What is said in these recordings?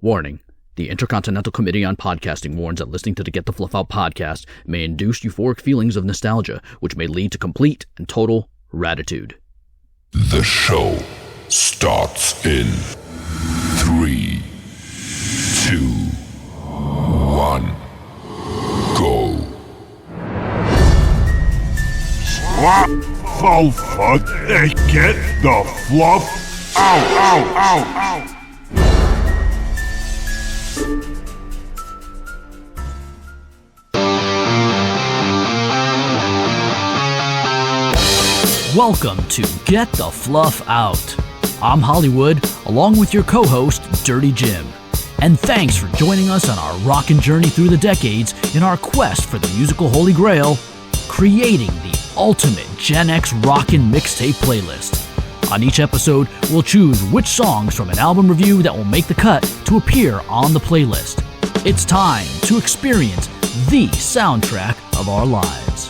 Warning. The Intercontinental Committee on Podcasting warns that listening to the Get the Fluff Out podcast may induce euphoric feelings of nostalgia, which may lead to complete and total ratitude. The show starts in 3, 2, 1, go. Get the fluff out. Welcome to Get the Fluff Out. I'm Hollywood, along with your co-host, Dirty Jim. And thanks for joining us on our rockin' journey through the decades in our quest for the musical Holy Grail, creating the ultimate Gen X rockin' mixtape playlist. On each episode, we'll choose which songs from an album review that will make the cut to appear on the playlist. It's time to experience the soundtrack of our lives.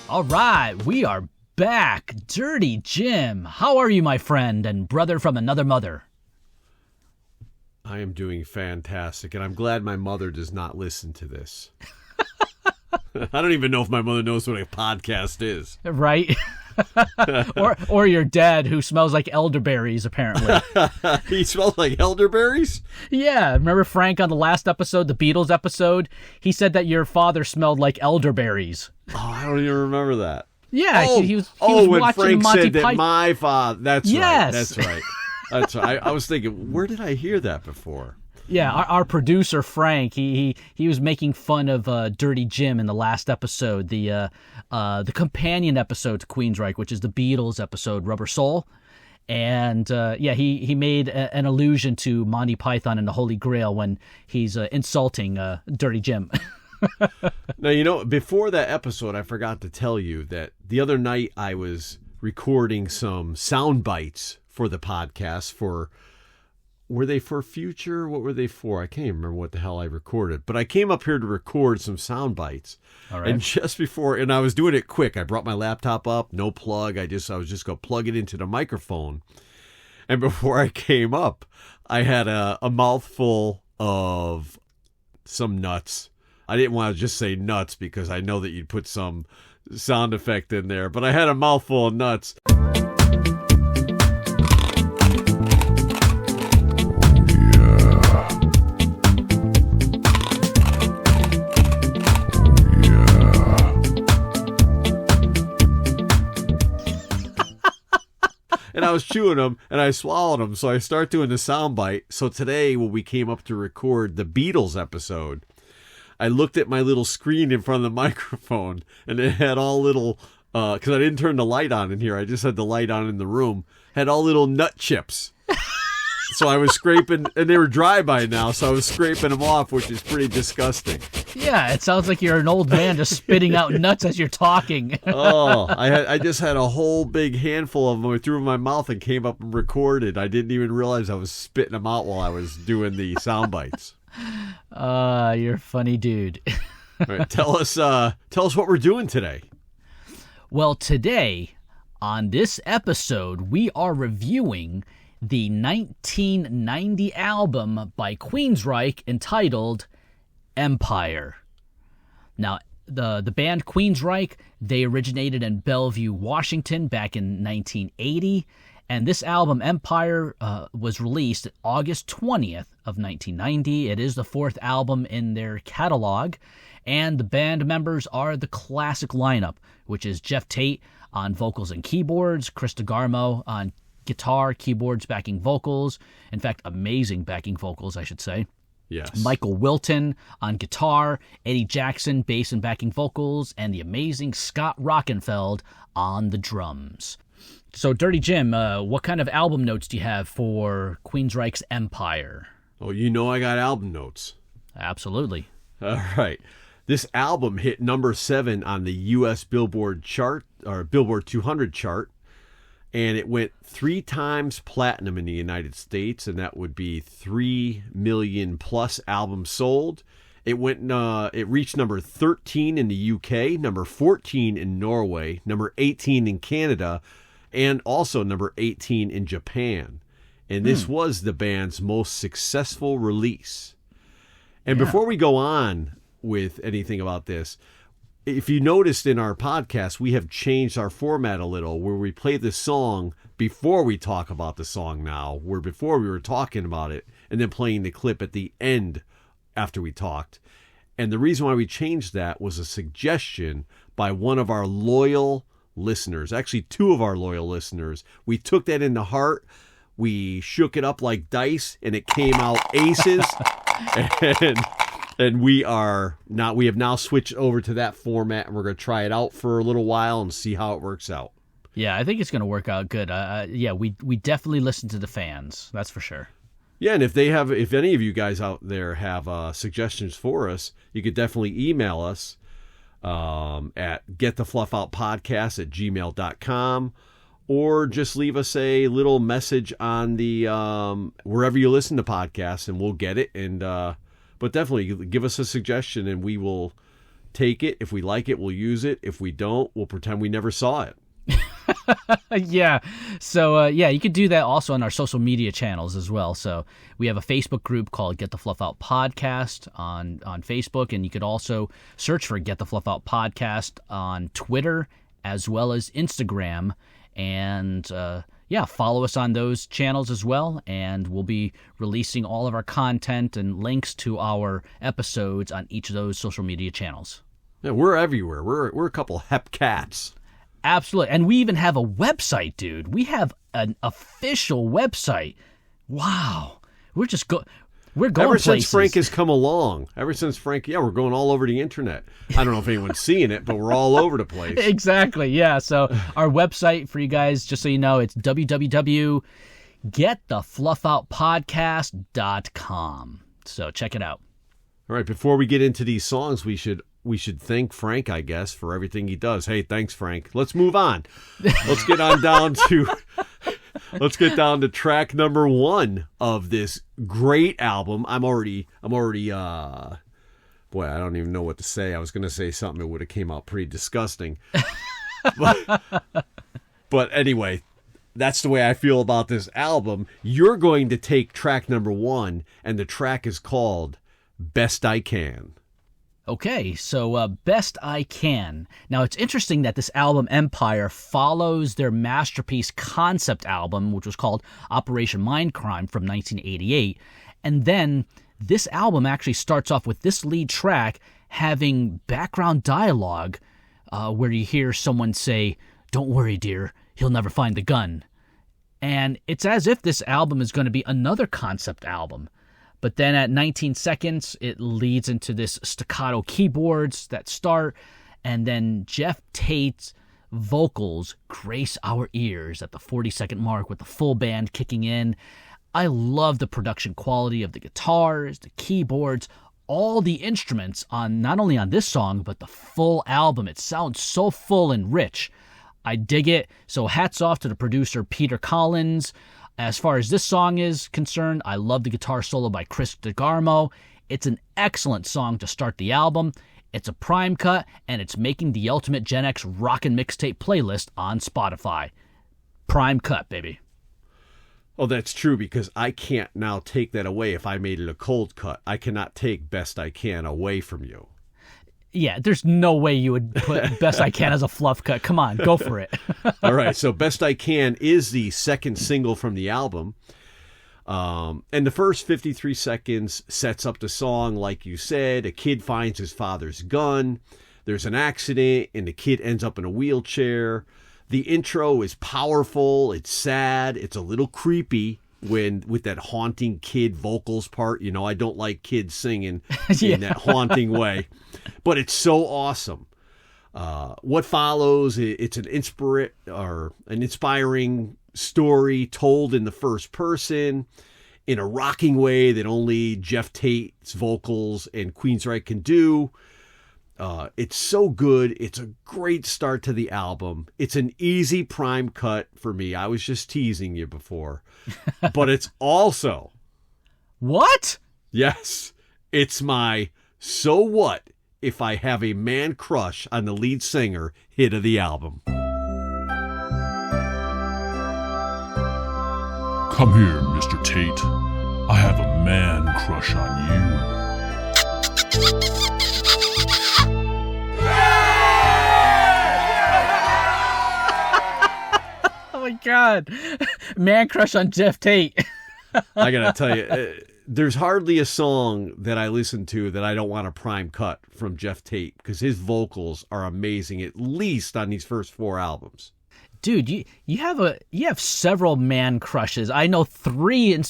All right, we are back. Dirty Jim, how are you, my friend and brother from another mother? I am doing fantastic, and I'm glad my mother does not listen to this. I don't even know if my mother knows what a podcast is. Right? or your dad, who smells like elderberries, apparently. He smells like elderberries? Yeah, remember Frank on the last episode, the Beatles episode? He said that your father smelled like elderberries. Oh, I don't even remember that. Yeah, he was when watching Frank Monty said that Python. my father... That's Yes. right, that's right. That's right. I was thinking, where did I hear that before? Yeah, our producer Frank, he was making fun of Dirty Jim in the last episode, the companion episode to Queensrÿche, which is the Beatles episode, Rubber Soul. And he made an allusion to Monty Python and the Holy Grail when he's insulting Dirty Jim. Now, before that episode, I forgot to tell you that the other night I was recording some sound bites for the podcast were they for future? What were they for? I can't even remember what the hell I recorded. But I came up here to record some sound bites. All right. And just before, and I was doing it quick. I brought my laptop up, no plug. I was just going to plug it into the microphone. And before I came up, I had a mouthful of some nuts. I didn't want to just say nuts because I know that you'd put some sound effect in there. But I had a mouthful of nuts. And I was chewing them, and I swallowed them, so I start doing the soundbite. So today, when we came up to record the Beatles episode, I looked at my little screen in front of the microphone, and it had all little, because I didn't turn the light on in here, I just had the light on in the room, had all little nut chips. So I was scraping, and they were dry by now, so I was scraping them off, which is pretty disgusting. Yeah, it sounds like you're an old man just spitting out nuts as you're talking. Oh, I just had a whole big handful of them. I threw them in my mouth and came up and recorded. I didn't even realize I was spitting them out while I was doing the sound bites. You're a funny dude. All right, tell us what we're doing today. Well, today, on this episode, we are reviewing the 1990 album by Queensrÿche entitled Empire. Now, the band Queensrÿche, they originated in Bellevue, Washington back in 1980, and this album, Empire, was released August 20th of 1990. It is the fourth album in their catalog, and the band members are the classic lineup, which is Jeff Tate on vocals and keyboards, Chris DeGarmo on guitar, keyboards, backing vocals. In fact, amazing backing vocals, I should say. Yes. Michael Wilton on guitar, Eddie Jackson, bass and backing vocals, and the amazing Scott Rockenfeld on the drums. So, Dirty Jim, what kind of album notes do you have for Queensrÿche's Empire? Oh, I got album notes. Absolutely. All right. This album hit number 7 on the U.S. Billboard chart, or Billboard 200 chart. And it went 3 times platinum in the United States, and that would be 3 million plus albums sold. It reached number 13 in the UK, number 14 in Norway, number 18 in Canada, and also number 18 in Japan. And this was the band's most successful release. And before we go on with anything about this, if you noticed in our podcast, we have changed our format a little, where we play the song before we talk about the song now, where before we were talking about it and then playing the clip at the end after we talked. And the reason why we changed that was a suggestion by one of our loyal listeners, actually two of our loyal listeners. We took that into heart. We shook it up like dice, and it came out aces. and we have now switched over to that format, and we're going to try it out for a little while and see how it works out. Yeah, I think it's going to work out good. We definitely listen to the fans. That's for sure. Yeah, and if any of you guys out there have suggestions for us, you could definitely email us at getthefluffoutpodcast@gmail.com. Or just leave us a little message on the wherever you listen to podcasts, and we'll get it. And but definitely give us a suggestion, and we will take it. If we like it, we'll use it. If we don't, we'll pretend we never saw it. Yeah. So, you could do that also on our social media channels as well. So we have a Facebook group called Get the Fluff Out Podcast on Facebook, and you could also search for Get the Fluff Out Podcast on Twitter as well as Instagram. And follow us on those channels as well, and we'll be releasing all of our content and links to our episodes on each of those social media channels. Yeah, we're everywhere. We're a couple hep cats. Absolutely. And we even have a website, dude. We have an official website. Wow. We're going Ever places. since Frank has come along. We're going all over the internet. I don't know if anyone's seeing it, but we're all over the place. Exactly, yeah. So our website for you guys, just so you know, it's www.getthefluffoutpodcast.com. So check it out. All right, before we get into these songs, we should thank Frank, I guess, for everything he does. Hey, thanks, Frank. Let's move on. Let's get down to track number 1 of this great album. I'm already boy, I don't even know what to say. I was going to say something that would have came out pretty disgusting. But anyway, that's the way I feel about this album. You're going to take track number 1, and the track is called Best I Can. Okay, so Best I Can. Now, it's interesting that this album, Empire, follows their masterpiece concept album, which was called Operation Mindcrime from 1988. And then this album actually starts off with this lead track having background dialogue where you hear someone say, "Don't worry, dear, he'll never find the gun." And it's as if this album is going to be another concept album. But then at 19 seconds, it leads into this staccato keyboards that start, and then Jeff Tate's vocals grace our ears at the 40-second mark with the full band kicking in. I love the production quality of the guitars, the keyboards, all the instruments on not only on this song, but the full album. It sounds so full and rich. I dig it. So hats off to the producer, Peter Collins. As far as this song is concerned, I love the guitar solo by Chris DeGarmo. It's an excellent song to start the album. It's a prime cut, and it's making the Ultimate Gen X Rockin' Mixtape playlist on Spotify. Prime cut, baby. Oh, that's true, because I can't now take that away if I made it a cold cut. I cannot take Best I Can away from you. Yeah, there's no way you would put Best I Can as a fluff cut. Come on, go for it. All right, so Best I Can is the second single from the album. And the first 53 seconds sets up the song, like you said. A kid finds his father's gun. There's an accident, and the kid ends up in a wheelchair. The intro is powerful. It's sad. It's a little creepy with that haunting kid vocals part. You know, I don't like kids singing in that haunting way. But it's so awesome. What follows, it's an inspiring story told in the first person in a rocking way that only Jeff Tate's vocals and Queensrÿche can do. It's so good. It's a great start to the album. It's an easy prime cut for me. I was just teasing you before. But it's also... What? Yes. It's my so what if I have a man crush on the lead singer hit of the album. Come here, Mr. Tate. I have a man crush on you. Oh my God. Man crush on Jeff Tate. I gotta tell you, there's hardly a song that I listen to that I don't want a prime cut from Jeff Tate, because his vocals are amazing, at least on these first 4 albums. Dude, you have several man crushes. I know 3 in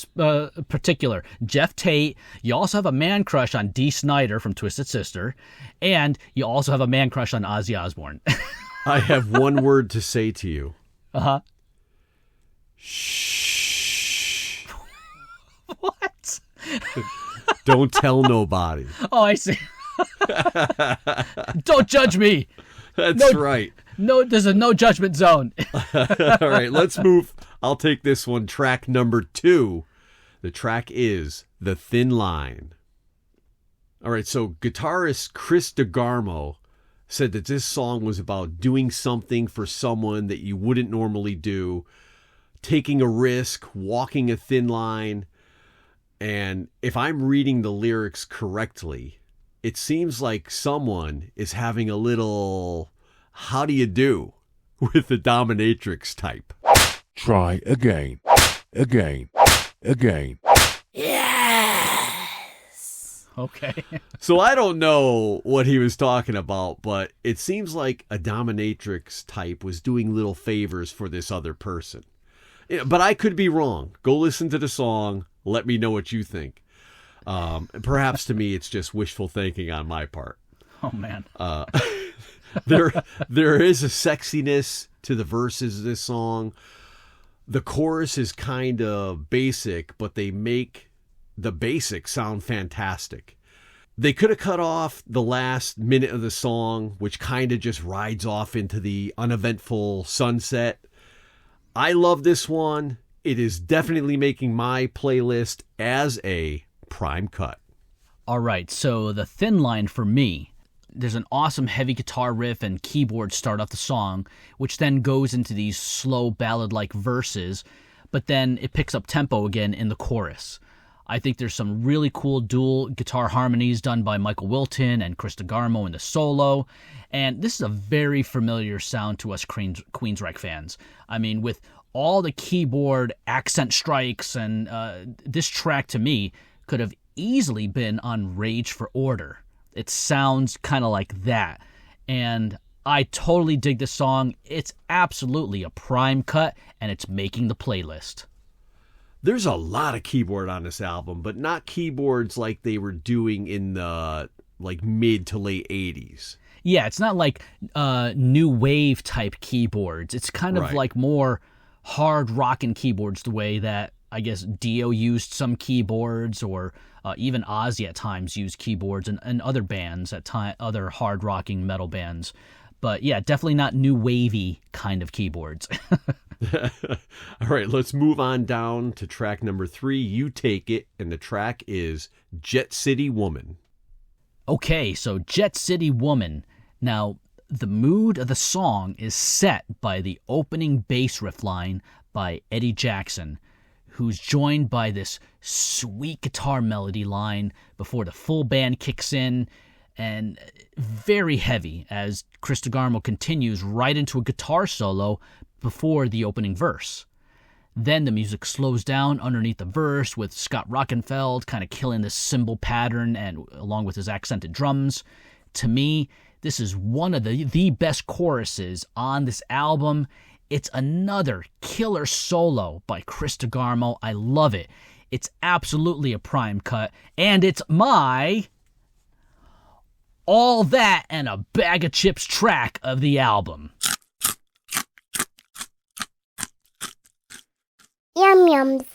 particular. Jeff Tate. You also have a man crush on Dee Snider from Twisted Sister, and you also have a man crush on Ozzy Osbourne. I have one word to say to you. Uh-huh. Shh. What? Don't tell nobody. Oh, I see. Don't judge me. That's right. No, there's a no judgment zone. All right, let's move. I'll take this one. Track number 2. The track is The Thin Line. All right, so guitarist Chris DeGarmo said that this song was about doing something for someone that you wouldn't normally do, taking a risk, walking a thin line. And if I'm reading the lyrics correctly, it seems like someone is having a little how do you do with the dominatrix type. Try again, again, again. Yes. Okay. So I don't know what he was talking about, but it seems like a dominatrix type was doing little favors for this other person. But I could be wrong. Go listen to the song. Let me know what you think. Perhaps to me, it's just wishful thinking on my part. Oh, man. There is a sexiness to the verses of this song. The chorus is kind of basic, but they make the basics sound fantastic. They could have cut off the last minute of the song, which kind of just rides off into the uneventful sunset. I love this one. It is definitely making my playlist as a prime cut. All right, so The Thin Line for me, there's an awesome heavy guitar riff and keyboard start off the song, which then goes into these slow ballad-like verses, but then it picks up tempo again in the chorus. I think there's some really cool dual guitar harmonies done by Michael Wilton and Chris DeGarmo in the solo, and this is a very familiar sound to us Queensrÿche fans. I mean, with all the keyboard accent strikes, and this track to me could have easily been on Rage for Order. It sounds kind of like that. And I totally dig this song. It's absolutely a prime cut, and it's making the playlist. There's a lot of keyboard on this album, but not keyboards like they were doing in the mid to late 80s. Yeah, it's not like new wave type keyboards. It's kind of Right. like more hard rockin' keyboards, the way that I guess Dio used some keyboards, or even Ozzy at times used keyboards, and other bands at other hard rocking metal bands. But yeah, definitely not new wavy kind of keyboards. All right, let's move on down to track number 3. You Take It, and the track is Jet City Woman. Okay, so Jet City Woman. Now, the mood of the song is set by the opening bass riff line by Eddie Jackson, who's joined by this sweet guitar melody line before the full band kicks in, and very heavy as Chris DeGarmo continues right into a guitar solo before the opening verse. Then the music slows down underneath the verse, with Scott Rockenfeld kind of killing this cymbal pattern, and along with his accented drums. To me, this is one of the best choruses on this album. It's another killer solo by Chris DeGarmo. I love it. It's absolutely a prime cut, and it's my All That and a Bag of Chips track of the album. Yum yums.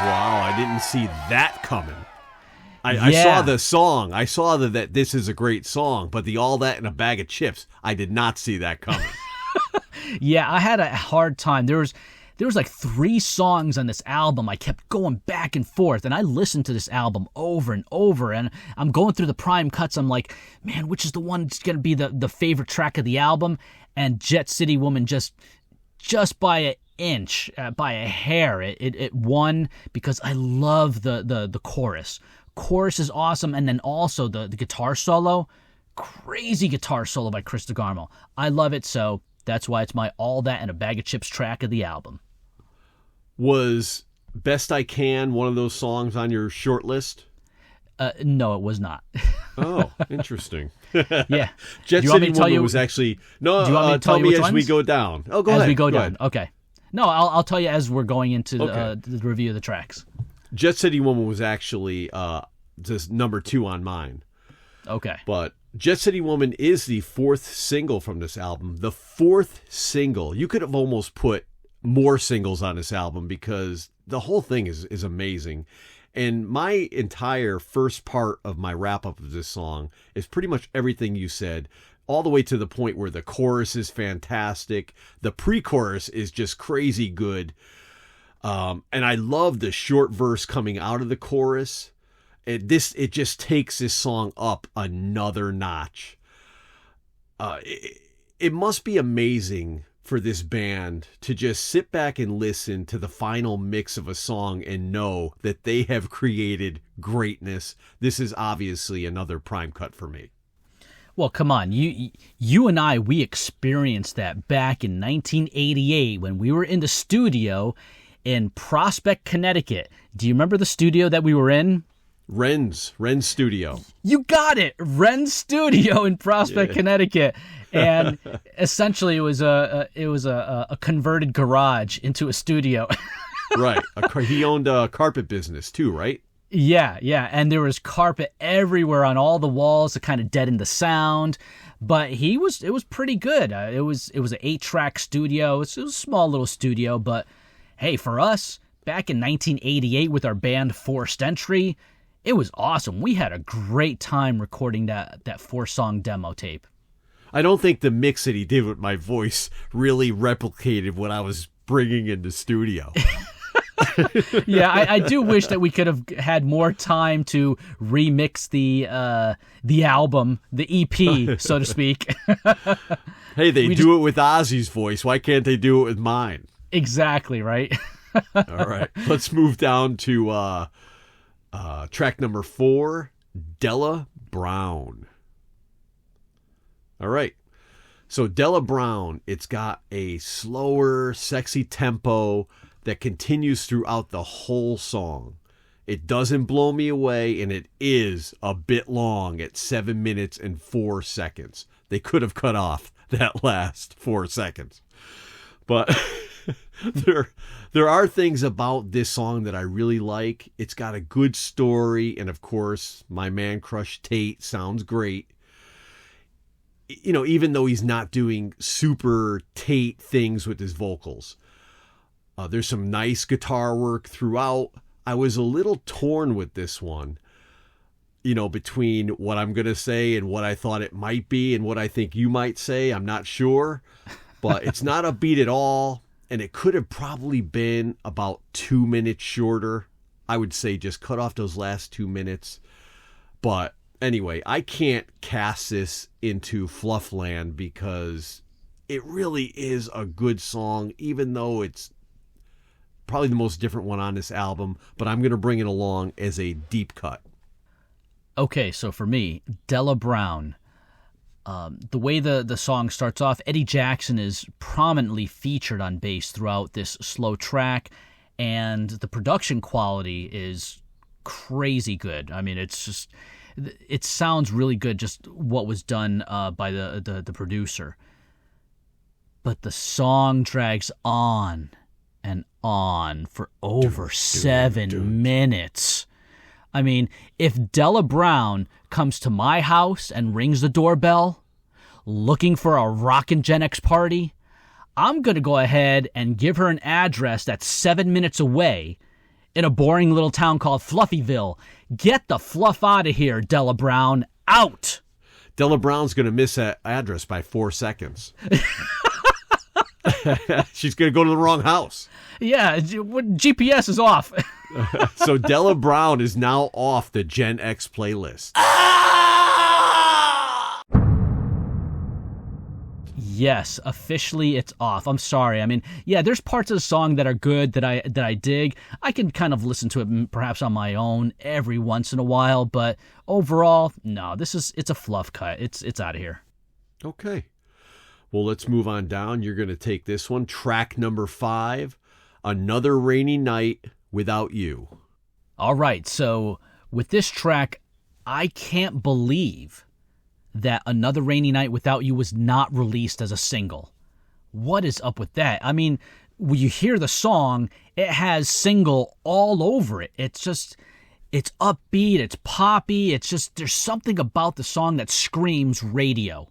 Wow, I didn't see that coming. I Yeah. saw the song. I saw that this is a great song, but the All That and a Bag of Chips, I did not see that coming. Yeah, I had a hard time. There was like 3 songs on this album. I kept going back and forth, and I listened to this album over and over, and I'm going through the prime cuts. I'm like, man, which is the one that's going to be the favorite track of the album? And Jet City Woman just just by an inch, by a hair. It won because I love the chorus. Chorus is awesome, and then also the guitar solo. Crazy guitar solo by Chris DeGarmo. I love it, so that's why it's my All That and a Bag of Chips track of the album. Was Best I Can one of those songs on your short list? No, it was not. Oh, interesting. Yeah. Jet City Woman was actually... No, do you want me to tell you me which as ones? we go down. Oh, go ahead. As we go Go down. ahead. Okay. No, I'll tell you as we're going into Okay. the review of the tracks. Jet City Woman was actually just number 2 on mine. Okay. But Jet City Woman is the 4th single from this album. The 4th single. You could have almost put more singles on this album because the whole thing is amazing. And my entire first part of my wrap-up of this song is pretty much everything you said, all the way to the point where the chorus is fantastic. The pre-chorus is just crazy good. And I love the short verse coming out of the chorus. It just takes this song up another notch. It must be amazing for this band to just sit back and listen to the final mix of a song and know that they have created greatness. This is obviously another prime cut for me. Well, come on. You and I, we experienced that back in 1988 when we were in the studio in Prospect, Connecticut. Do you remember the studio that we were in? Ren's Studio. You got it. Ren's Studio in Prospect, Connecticut. And essentially it was a converted garage into a studio. Right. He owned a carpet business too, right? Yeah. And there was carpet everywhere on all the walls to kind of deaden the sound. But it was pretty good. It was an 8-track studio. It was a small little studio, but hey, for us, back in 1988 with our band Forced Entry, it was awesome. We had a great time recording that 4-song demo tape. I don't think the mix that he did with my voice really replicated what I was bringing in the studio. Yeah, I do wish that we could have had more time to remix the album, the EP, so to speak. Hey, they do it with Ozzy's voice. Why can't they do it with mine? Exactly, right? All right, let's move down to track number 4, Della Brown. All right. So Della Brown, it's got a slower, sexy tempo that continues throughout the whole song. It doesn't blow me away, and it is a bit long at 7 minutes and 4 seconds. They could have cut off that last 4 seconds. But there are things about this song that I really like. It's got a good story, and of course, my man crush Tate sounds great. You know, even though he's not doing super Tate things with his vocals. There's some nice guitar work throughout. I was a little torn with this one, you know, between what I'm going to say and what I thought it might be and what I think you might say. I'm not sure, but it's not upbeat at all. And it could have probably been about 2 minutes shorter. I would say just cut off those last 2 minutes. But anyway, I can't cast this into Fluffland because it really is a good song, even though it's probably the most different one on this album, but I'm going to bring it along as a deep cut. Okay, so for me, Della Brown, the way the song starts off, Eddie Jackson is prominently featured on bass throughout this slow track, and the production quality is crazy good. I mean, it sounds really good, just what was done by the producer. But the song drags on and on for over 7 minutes. I mean, if Della Brown comes to my house and rings the doorbell looking for a rockin' Gen X party, I'm going to go ahead and give her an address that's 7 minutes away in a boring little town called Fluffyville. Get the fluff out of here, Della Brown. Out! Della Brown's going to miss that address by 4 seconds. She's going to go to the wrong house. Yeah, GPS is off. So Della Brown is now off the Gen X playlist. Yes, officially it's off. I'm sorry. I mean, yeah, there's parts of the song that are good that I dig. I can kind of listen to it perhaps on my own every once in a while, but overall, no, it's a fluff cut. It's out of here. Okay. Well, let's move on down. You're going to take this one, track number 5, Another Rainy Night Without You. All right, so with this track, I can't believe that Another Rainy Night Without You was not released as a single. What is up with that? I mean, when you hear the song, it has single all over it. It's upbeat, it's poppy, there's something about the song that screams radio.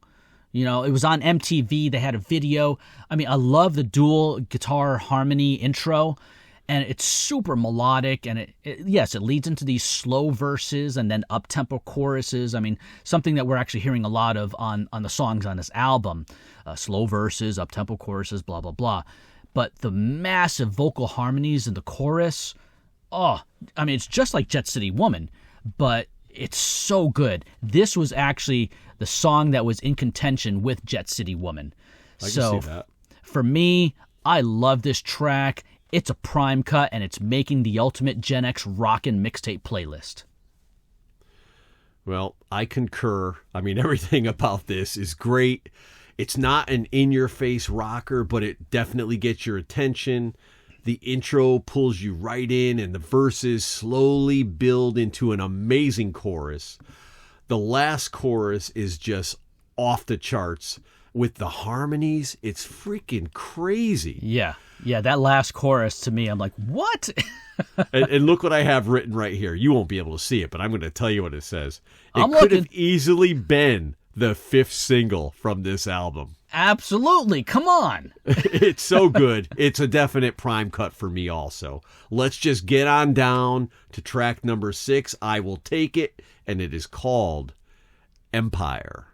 You know, it was on MTV, they had a video. I mean, I love the dual guitar harmony intro, and it's super melodic, and it leads into these slow verses and then up-tempo choruses. I mean, something that we're actually hearing a lot of on the songs on this album. Slow verses, up-tempo choruses, blah, blah, blah. But the massive vocal harmonies in the chorus, it's just like Jet City Woman, but it's so good. This was actually the song that was in contention with Jet City Woman. I can see that. For me, I love this track. It's a prime cut, and it's making the ultimate Gen X rockin' mixtape playlist. Well, I concur. I mean, everything about this is great. It's not an in-your-face rocker, but it definitely gets your attention. The intro pulls you right in, and the verses slowly build into an amazing chorus. The last chorus is just off the charts. With the harmonies, it's freaking crazy. Yeah, that last chorus to me, I'm like, what? and look what I have written right here. You won't be able to see it, but I'm going to tell you what it says. It I'm could looking. have easily been the 5th single from this album. Absolutely, come on. It's so good. It's a definite prime cut for me also. Let's just get on down to track number 6. I will take it, and it is called Empire.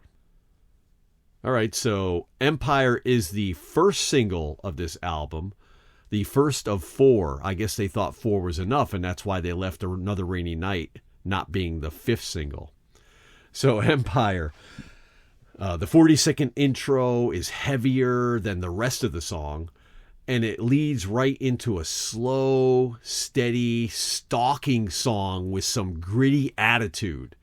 All right, so Empire is the first single of this album, the first of 4. I guess they thought 4 was enough, and that's why they left Another Rainy Night not being the 5th single. So Empire, the 40-second intro is heavier than the rest of the song, and it leads right into a slow, steady, stalking song with some gritty attitude.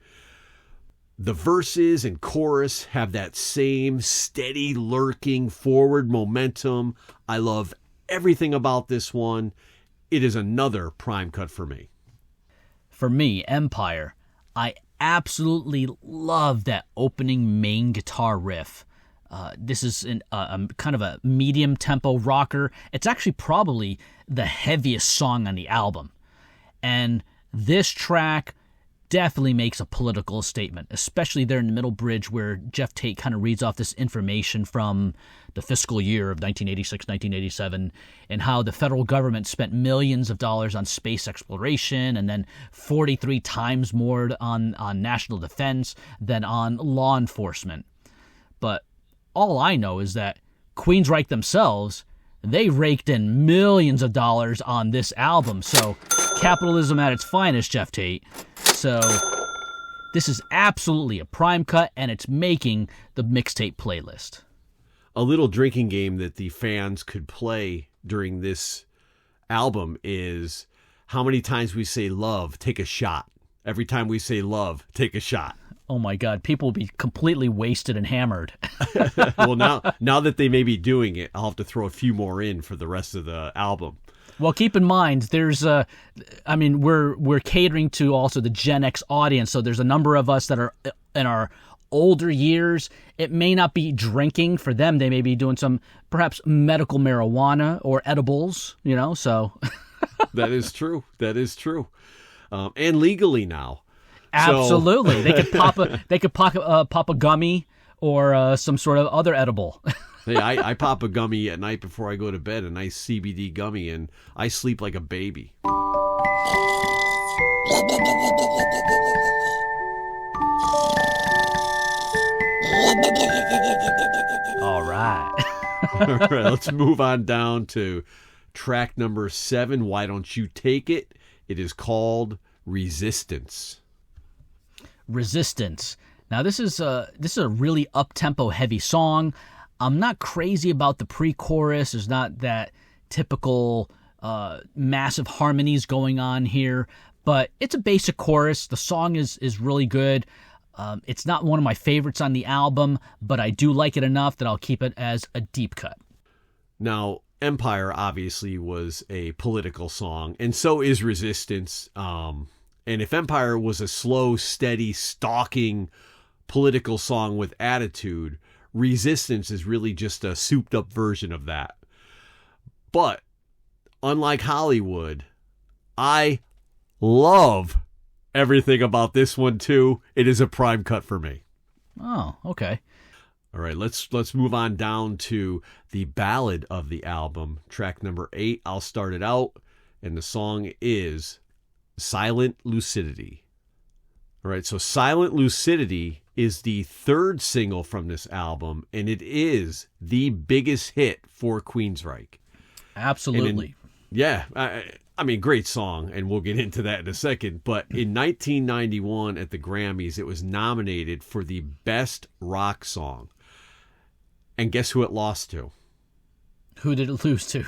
The verses and chorus have that same steady, lurking, forward momentum. I love everything about this one. It is another prime cut for me. For me, Empire, I absolutely love that opening main guitar riff. This is a kind of a medium tempo rocker. It's actually probably the heaviest song on the album. And this track definitely makes a political statement, especially there in the middle bridge where Jeff Tate kind of reads off this information from the fiscal year of 1986, 1987, and how the federal government spent millions of dollars on space exploration and then 43 times more on national defense than on law enforcement. But all I know is that Queensrÿche themselves, they raked in millions of dollars on this album. So capitalism at its finest, Jeff Tate. So this is absolutely a prime cut, and it's making the mixtape playlist. A little drinking game that the fans could play during this album is how many times we say love, take a shot. Every time we say love, take a shot. Oh my God, people will be completely wasted and hammered. Well, now that they may be doing it, I'll have to throw a few more in for the rest of the album. Well, keep in mind, there's we're catering to also the Gen X audience, so there's a number of us that are in our older years. It may not be drinking for them. They may be doing some perhaps medical marijuana or edibles, so. That is true. And legally now. Absolutely. So... They could pop a gummy or some sort of other edible. Hey, I pop a gummy at night before I go to bed, a nice CBD gummy, and I sleep like a baby. All right. All right, let's move on down to track number 7. Why Don't You Take It? It is called Resistance. Resistance. Now, this is a really up-tempo heavy song. I'm not crazy about the pre-chorus. There's not that typical massive harmonies going on here, but it's a basic chorus. The song is really good. It's not one of my favorites on the album, but I do like it enough that I'll keep it as a deep cut. Now, Empire obviously was a political song, and so is Resistance. And if Empire was a slow, steady, stalking political song with attitude, Resistance is really just a souped-up version of that. But unlike Hollywood, I love everything about this one too. It is a prime cut for me. Oh, okay. All right, let's move on down to the ballad of the album, track number 8. I'll start it out, and the song is Silent Lucidity. All right, so Silent Lucidity is the third single from this album, and it is the biggest hit for Queensrÿche. Absolutely. I mean, great song, and we'll get into that in a second. But in 1991 at the Grammys, it was nominated for the Best Rock Song. And guess who it lost to? Who did it lose to?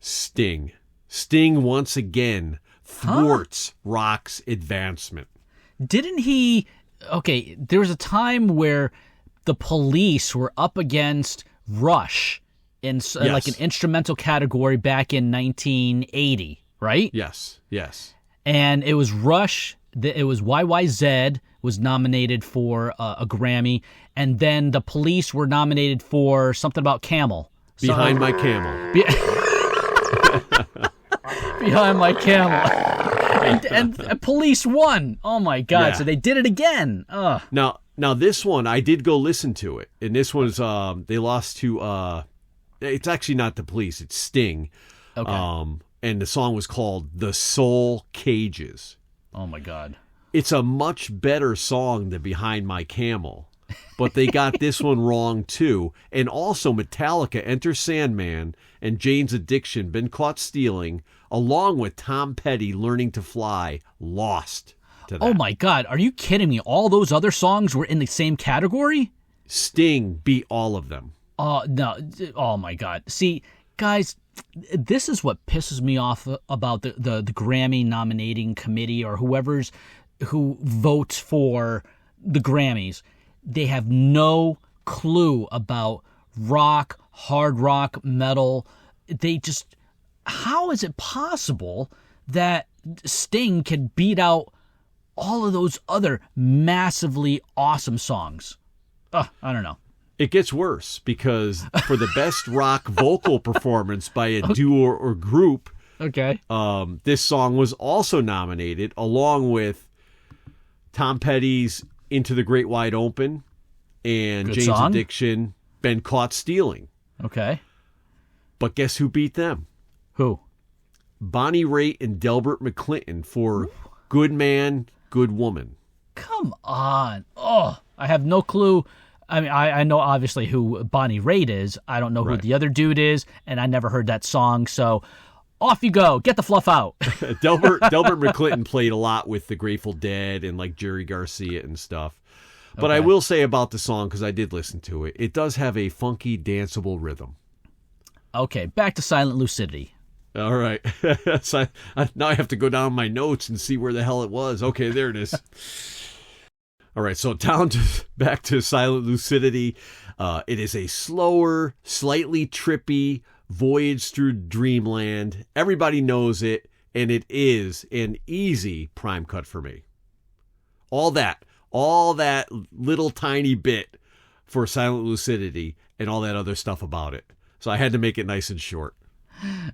Sting. Sting once again thwarts rock's advancement. Didn't he... Okay, there was a time where the Police were up against Rush in like an instrumental category back in 1980, right? Yes. And it was Rush, it was YYZ was nominated for a Grammy, and then the Police were nominated for something about Camel. Behind My Camel. Behind My Camel. And Police won. Oh my God! Yeah. So they did it again. Ugh. Now this one I did go listen to it, and this one's they lost to it's actually not the Police, it's Sting. Okay. And the song was called "The Soul Cages." Oh my God! It's a much better song than "Behind My Camel," but they got this one wrong too. And also Metallica, Enter Sandman, and Jane's Addiction, Been Caught Stealing, along with Tom Petty, Learning to Fly, lost to that. Oh my God, are you kidding me? All those other songs were in the same category? Sting beat all of them. Oh, no. Oh my God. See, guys, this is what pisses me off about the Grammy nominating committee or who votes for the Grammys. They have no clue about rock, hard rock, metal. They just... How is it possible that Sting can beat out all of those other massively awesome songs? I don't know. It gets worse because for the best rock vocal performance by a duo or group, okay, this song was also nominated along with Tom Petty's Into the Great Wide Open and Good Jane's song. Addiction, Been Caught Stealing. Okay. But guess who beat them? Who? Bonnie Raitt and Delbert McClinton for Good Man, Good Woman. Come on. Oh, I have no clue. I mean, I know obviously who Bonnie Raitt is. I don't know who the other dude is, and I never heard that song. So off you go. Get the fluff out. Delbert McClinton played a lot with the Grateful Dead and like Jerry Garcia and stuff. But Okay. I will say about the song, because I did listen to it, it does have a funky, danceable rhythm. Okay, back to Silent Lucidity. All right. So now I have to go down my notes and see where the hell it was. Okay, there it is. All right, so back to Silent Lucidity. It is a slower, slightly trippy voyage through dreamland. Everybody knows it, and it is an easy prime cut for me. All that little tiny bit for Silent Lucidity and all that other stuff about it. So I had to make it nice and short.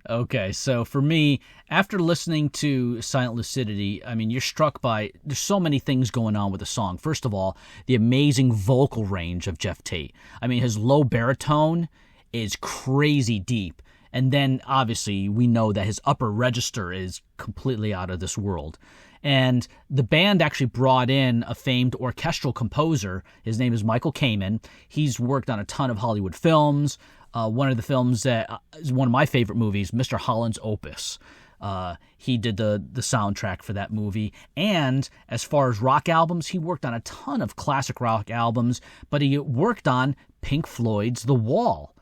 Okay, so for me, after listening to Silent Lucidity, I mean, you're struck by, there's so many things going on with the song. First of all, the amazing vocal range of Jeff Tate. I mean, his low baritone is crazy deep. And then, obviously, we know that his upper register is completely out of this world. And the band actually brought in a famed orchestral composer. His name is Michael Kamen. He's worked on a ton of Hollywood films. One of the films that is one of my favorite movies, Mr. Holland's Opus. He did the soundtrack for that movie. And as far as rock albums, he worked on a ton of classic rock albums, but he worked on Pink Floyd's The Wall,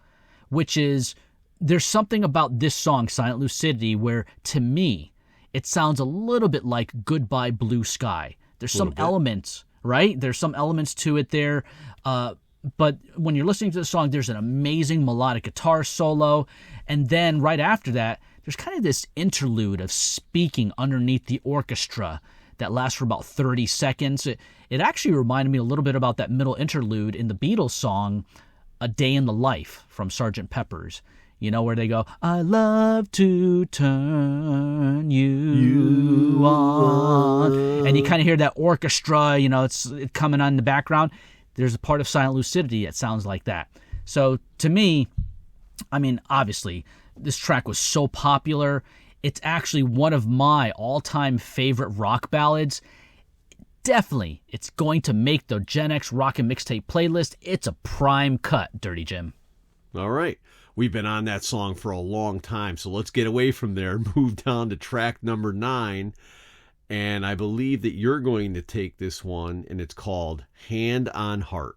which is, there's something about this song, Silent Lucidity, where to me, it sounds a little bit like Goodbye Blue Sky. There's some elements, right? There's some elements to it there. But when you're listening to the song, there's an amazing melodic guitar solo. And then right after that, there's kind of this interlude of speaking underneath the orchestra that lasts for about 30 seconds. It actually reminded me a little bit about that middle interlude in the Beatles song, A Day in the Life from Sgt. Pepper's. You know, where they go, I love to turn you on. And you kind of hear that orchestra, you know, it's coming on in the background. There's a part of Silent Lucidity that sounds like that. So to me, I mean, obviously, this track was so popular. It's actually one of my all-time favorite rock ballads. Definitely, it's going to make the Gen X Rockin' Mixtape playlist. It's a prime cut, Dirty Jim. All right. We've been on that song for a long time, so let's get away from there and move down to track number 9. And I believe that you're going to take this one, and it's called Hand on Heart.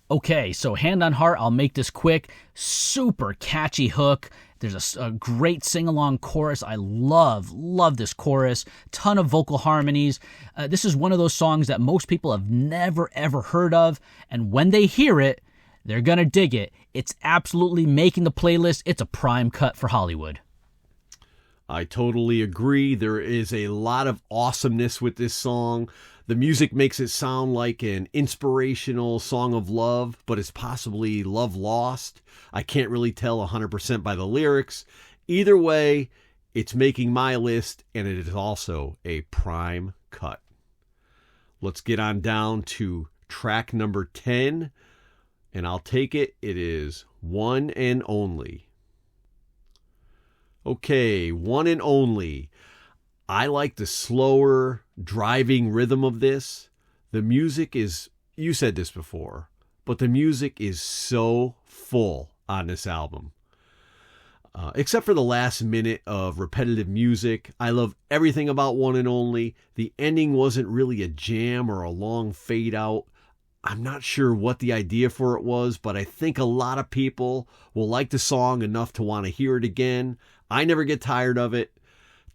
Okay, so Hand on Heart, I'll make this quick. Super catchy hook. There's a great sing-along chorus. I love this chorus. Ton of vocal harmonies. This is one of those songs that most people have never, ever heard of. And when they hear it, they're going to dig it. It's absolutely making the playlist. It's a prime cut for Hollywood. I totally agree. There is a lot of awesomeness with this song. The music makes it sound like an inspirational song of love, but it's possibly love lost. I can't really tell 100% by the lyrics. Either way, it's making my list, and it is also a prime cut. Let's get on down to track number 10, and I'll take it. It is One and Only. Okay, One and Only. I like the slower driving rhythm of this. The music is, you said this before, but the music is so full on this album. Except for the last minute of repetitive music, I love everything about One and Only. The ending wasn't really a jam or a long fade out. I'm not sure what the idea for it was, but I think a lot of people will like the song enough to want to hear it again. I never get tired of it.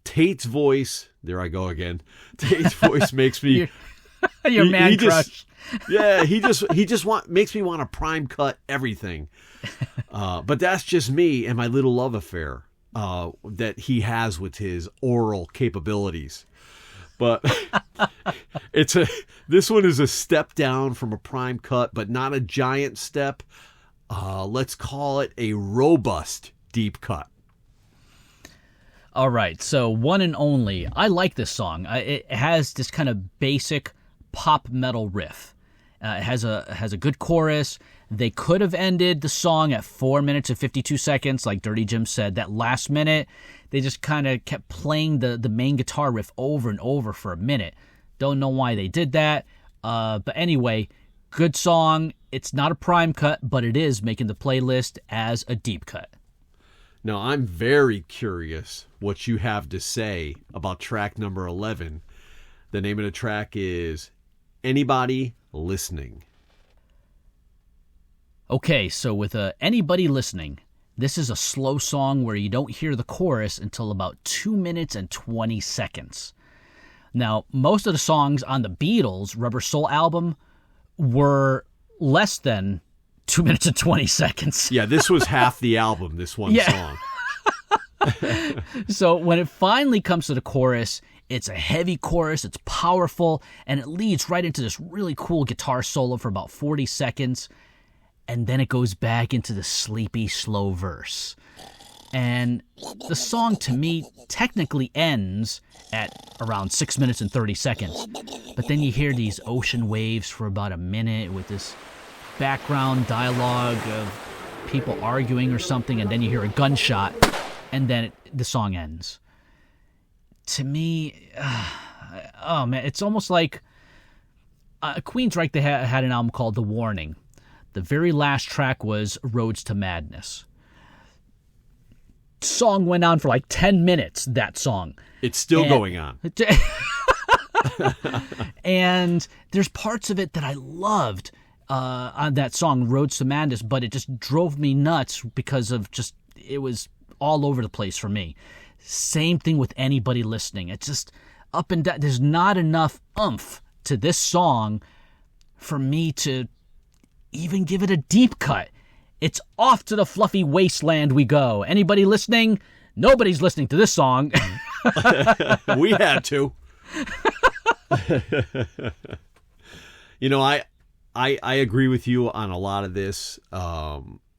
Tate's voice, there I go again. Tate's voice makes me your man crush. Makes me want to prime cut everything. But that's just me and my little love affair that he has with his oral capabilities. But this one is a step down from a prime cut, but not a giant step. Let's call it a robust deep cut. All right, so One and Only. I like this song. It has this kind of basic pop metal riff. It has a good chorus. They could have ended the song at 4 minutes and 52 seconds, like Dirty Jim said. That last minute, they just kind of kept playing the main guitar riff over and over for a minute. Don't know why they did that. But anyway, good song. It's not a prime cut, but it is making the playlist as a deep cut. Now, I'm very curious what you have to say about track number 11. The name of the track is Anybody Listening. Okay, so with Anybody Listening, this is a slow song where you don't hear the chorus until about 2 minutes and 20 seconds. Now, most of the songs on the Beatles' Rubber Soul album were less than 2 minutes and 20 seconds. Yeah, this was half the album, this one song. So when it finally comes to the chorus, it's a heavy chorus, it's powerful, and it leads right into this really cool guitar solo for about 40 seconds, and then it goes back into the sleepy, slow verse. And the song, to me, technically ends at around 6 minutes and 30 seconds. But then you hear these ocean waves for about a minute with this background dialogue of people arguing or something, and then you hear a gunshot, and then the song ends. To me, oh man, it's almost like Queensrÿche, they had an album called The Warning. The very last track was Roads to Madness. song went on for like 10 minutes, that song. It's still going on. And there's parts of it that I loved on that song, Roads to Madness, but it just drove me nuts because of just, it was all over the place for me. Same thing with Anybody Listening. It's just up and down. There's not enough oomph to this song for me to even give it a deep cut. It's off to the fluffy wasteland we go. Anybody listening? Nobody's listening to this song. We had to. You know, I agree with you on a lot of this.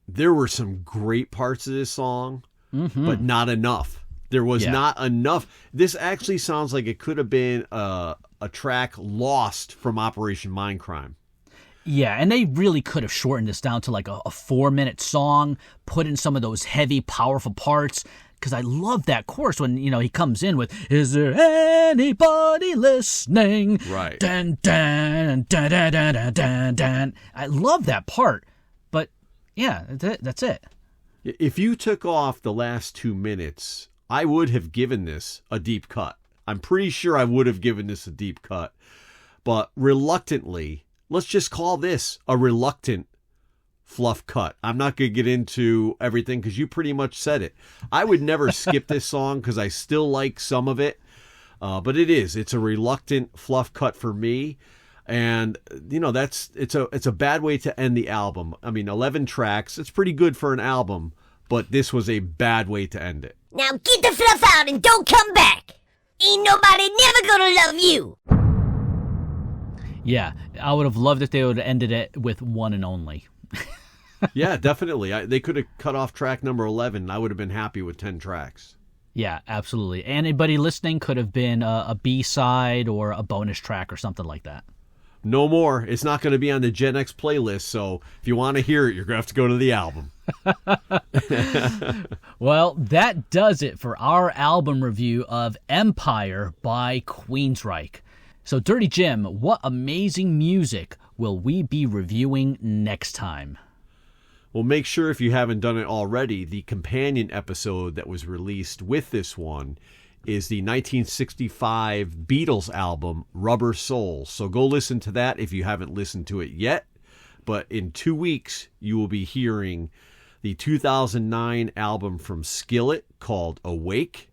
There were some great parts of this song, but not enough. There was not enough. This actually sounds like it could have been a track lost from Operation Mindcrime. Yeah, and they really could have shortened this down to like a 4-minute song, put in some of those heavy, powerful parts. Because I love that chorus when, you know, he comes in with, is there anybody listening? Right. Dun, dun, dun, dun, dun, dun, dun, dun. I love that part. But, yeah, that's it. If you took off the last 2 minutes, I would have given this a deep cut. I'm pretty sure I would have given this a deep cut. But reluctantly, let's just call this a reluctant Fluff cut. I'm not going to get into everything because you pretty much said it. I would never skip this song because I still like some of it. But it's a reluctant Fluff cut for me. And, you know, it's a bad way to end the album. I mean, 11 tracks, it's pretty good for an album, but this was a bad way to end it. Now get the fluff out and don't come back. Ain't nobody never gonna love you. Yeah, I would have loved if they would have ended it with One and Only. Yeah, definitely. They could have cut off track number 11. I would have been happy with 10 tracks. Yeah, absolutely. Anybody listening could have been a B-side or a bonus track or something like that. No more. It's not going to be on the Gen X playlist, so if you want to hear it, you're going to have to go to the album. Well, that does it for our album review of Empire by Queensrÿche. So, Dirty Jim, what amazing music will we be reviewing next time? Well, make sure if you haven't done it already, the companion episode that was released with this one is the 1965 Beatles album, Rubber Soul. So go listen to that if you haven't listened to it yet. But in 2 weeks, you will be hearing the 2009 album from Skillet called Awake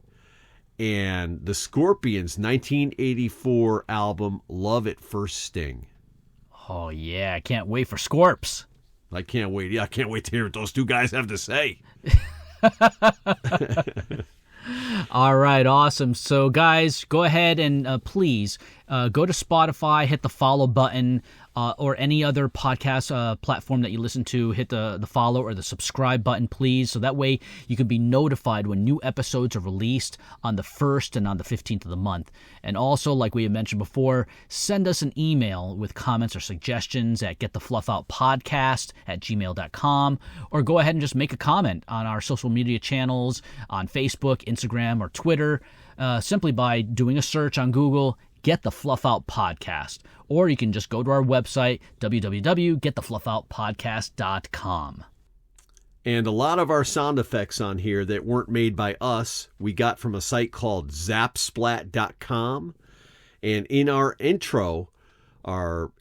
and the Scorpions' 1984 album, Love at First Sting. Oh, yeah. I can't wait for Scorps. I can't wait. Yeah, I can't wait to hear what those two guys have to say. All right, awesome. So, guys, go ahead and please go to Spotify, hit the follow button, or any other podcast platform that you listen to. Hit the follow or the subscribe button, please, so that way you can be notified when new episodes are released on the 1st and on the 15th of the month. And also, like we had mentioned before, send us an email with comments or suggestions at getthefluffoutpodcast@gmail.com, or go ahead and just make a comment on our social media channels on Facebook, Instagram, or Twitter, simply by doing a search on Google, Get the Fluff Out Podcast. Or you can just go to our website, www.getthefluffoutpodcast.com. And a lot of our sound effects on here that weren't made by us, we got from a site called zapsplat.com. And in our intro for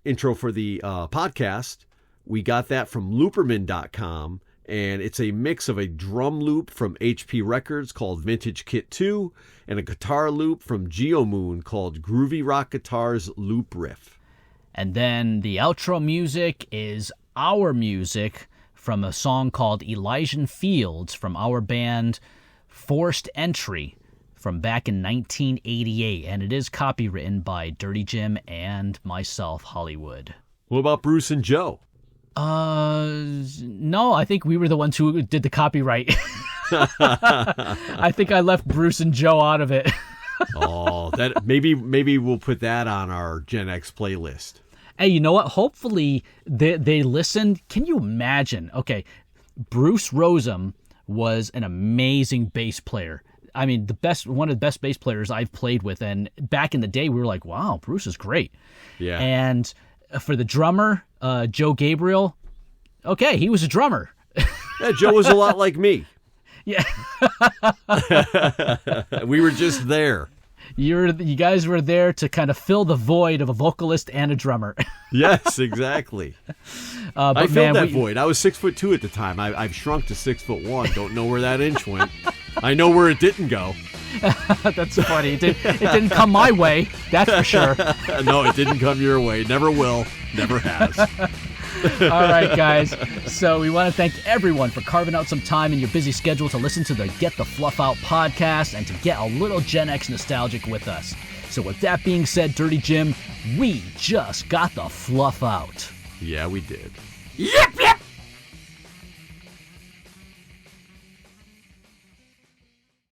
the podcast, we got that from looperman.com. And it's a mix of a drum loop from HP Records called Vintage Kit 2 and a guitar loop from Geomoon called Groovy Rock Guitars Loop Riff. And then the outro music is our music from a song called Elysian Fields from our band Forced Entry from back in 1988. And it is copywritten by Dirty Jim and myself, Hollywood. What about Bruce and Joe? No, I think we were the ones who did the copyright. I think I left Bruce and Joe out of it. Oh, that maybe we'll put that on our Gen X playlist. Hey, you know what? Hopefully they listened. Can you imagine? Okay, Bruce Rosem was an amazing bass player. I mean, one of the best bass players I've played with. And back in the day, we were like, wow, Bruce is great. Yeah. And for the drummer, Joe Gabriel, okay, he was a drummer. Yeah, Joe was a lot like me. Yeah. We were just there. You guys were there to kind of fill the void of a vocalist and a drummer. Yes, exactly. But I filled man, that void. I was 6'2" at the time. I've shrunk to 6'1". Don't know where that inch went. I know where it didn't go. That's funny. It didn't come my way, that's for sure. No, it didn't come your way. Never will. Never has. All right, guys. So we want to thank everyone for carving out some time in your busy schedule to listen to the Get the Fluff Out podcast and to get a little Gen X nostalgic with us. So with that being said, Dirty Jim, we just got the fluff out. Yeah, we did. Yip, yip!